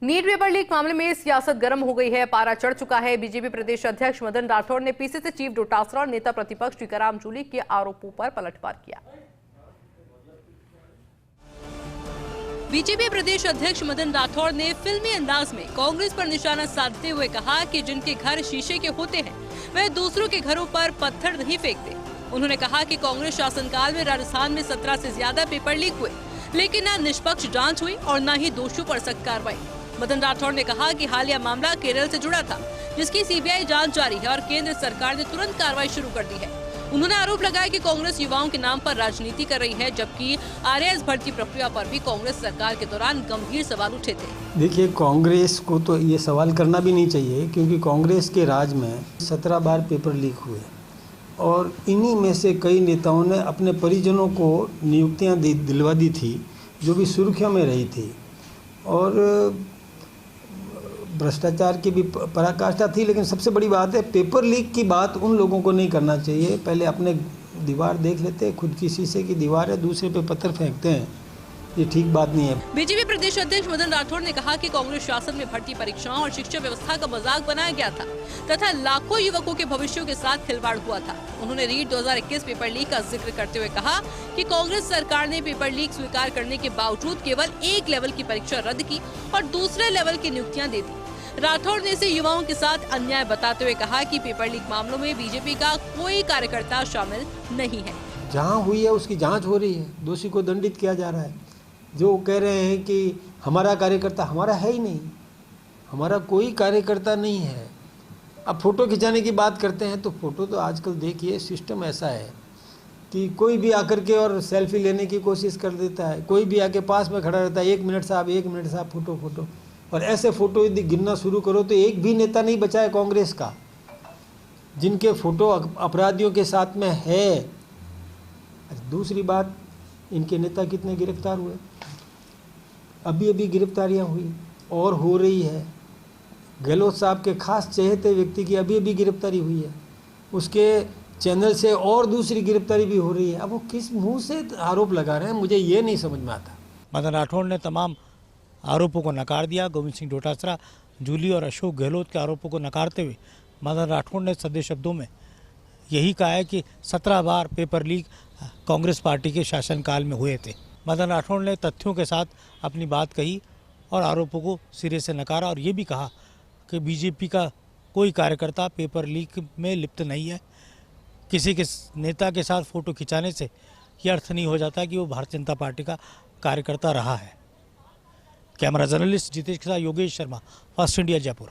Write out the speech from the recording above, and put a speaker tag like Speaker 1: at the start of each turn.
Speaker 1: NEET paper leak मामले में सियासत गर्म हो गई है, पारा चढ़ चुका है। बीजेपी प्रदेश अध्यक्ष मदन राठौड़ ने पीसीसी चीफ डोटासरा और नेता प्रतिपक्ष टीकाराम जूली के आरोपों पर पलटवार किया।
Speaker 2: बीजेपी प्रदेश अध्यक्ष मदन राठौड़ ने फिल्मी अंदाज में कांग्रेस पर निशाना साधते हुए कहा कि जिनके घर शीशे के होते हैं वह दूसरों के घरों पर पत्थर नहीं फेंकते। उन्होंने कहा कि कांग्रेस शासनकाल में राजस्थान में 17 से ज्यादा पेपर लीक हुए, लेकिन न निष्पक्ष जांच हुई और न ही दोषियों पर सख्त कार्रवाई। मदन राठौड़ ने कहा कि हालिया मामला केरल से जुड़ा था, जिसकी सीबीआई जांच जारी है और केंद्र सरकार ने तुरंत कार्रवाई शुरू कर दी है। उन्होंने आरोप लगाया कि कांग्रेस युवाओं के नाम पर राजनीति कर रही है, जबकि आरएएस भर्ती प्रक्रिया पर भी कांग्रेस सरकार के दौरान गंभीर सवाल उठे थे।
Speaker 3: देखिए, कांग्रेस को तो ये सवाल करना भी नहीं चाहिए, क्योंकि कांग्रेस के राज में 17 बार पेपर लीक हुए और इन्हीं में से कई नेताओं ने अपने परिजनों को नियुक्तियां दिलवा दी थी, जो भी सुर्खियों में रही थी। और भ्रष्टाचार की भी पराकाष्ठा थी। लेकिन सबसे बड़ी बात है, पेपर लीक की बात उन लोगों को नहीं करना चाहिए। पहले अपने दीवार देख लेते हैं, खुद की शीशे की दीवार है, दूसरे पे पत्थर फेंकते हैं, ये ठीक बात नहीं है।
Speaker 2: बीजेपी प्रदेश अध्यक्ष मदन राठौड़ ने कहा कि कांग्रेस शासन में भर्ती परीक्षाओं और शिक्षा व्यवस्था का मजाक बनाया गया था तथा लाखों युवकों के भविष्यों के साथ खिलवाड़ हुआ था। उन्होंने रीट 2021 पेपर लीक का जिक्र करते हुए कहा कि कांग्रेस सरकार ने पेपर लीक स्वीकार करने के बावजूद केवल एक लेवल की परीक्षा रद्द की और दूसरे लेवल की नियुक्तियां दे दी। राठौड़ ने इसे युवाओं के साथ अन्याय बताते हुए कहा कि पेपर लीक मामलों में बीजेपी का कोई कार्यकर्ता शामिल नहीं है।
Speaker 3: जहां हुई है उसकी जांच हो रही है, दोषी को दंडित किया जा रहा है। जो कह रहे हैं कि हमारा कार्यकर्ता, हमारा है ही नहीं, हमारा कोई कार्यकर्ता नहीं है। अब फोटो खिंचाने की बात करते हैं तो फोटो तो आजकल देखिए सिस्टम ऐसा है कि कोई भी आकर के और सेल्फी लेने की कोशिश कर देता है, कोई भी आके पास में खड़ा रहता है, 1 मिनट साहब फोटो। और ऐसे फोटो यदि गिनना शुरू करो तो एक भी नेता नहीं बचा है कांग्रेस का जिनके फोटो अपराधियों के साथ में है। दूसरी बात, इनके नेता कितने गिरफ्तार हुए, अभी गिरफ्तारियां हुई और हो रही है। गहलोत साहब के खास चहेते व्यक्ति की अभी गिरफ्तारी हुई है, उसके चैनल से और दूसरी गिरफ्तारी भी हो रही है। अब वो किस मुंह से आरोप लगा रहे हैं, मुझे ये नहीं समझ में आता।
Speaker 4: मदन राठौड़ ने तमाम आरोपों को नकार दिया। गोविंद सिंह डोटासरा, जूली और अशोक गहलोत के आरोपों को नकारते हुए मदन राठौड़ ने सधे शब्दों में यही कहा है कि 17 बार पेपर लीक कांग्रेस पार्टी के शासनकाल में हुए थे। मदन राठौड़ ने तथ्यों के साथ अपनी बात कही और आरोपों को सिरे से नकारा और ये भी कहा कि बीजेपी का कोई कार्यकर्ता पेपर लीक में लिप्त नहीं है। किसी के नेता के साथ फोटो खिंचाने से यह अर्थ नहीं हो जाता कि वो भारतीय जनता पार्टी का कार्यकर्ता रहा है। कैमरा जर्नलिस्ट जितेश के साथ योगेश शर्मा, फर्स्ट इंडिया, जयपुर।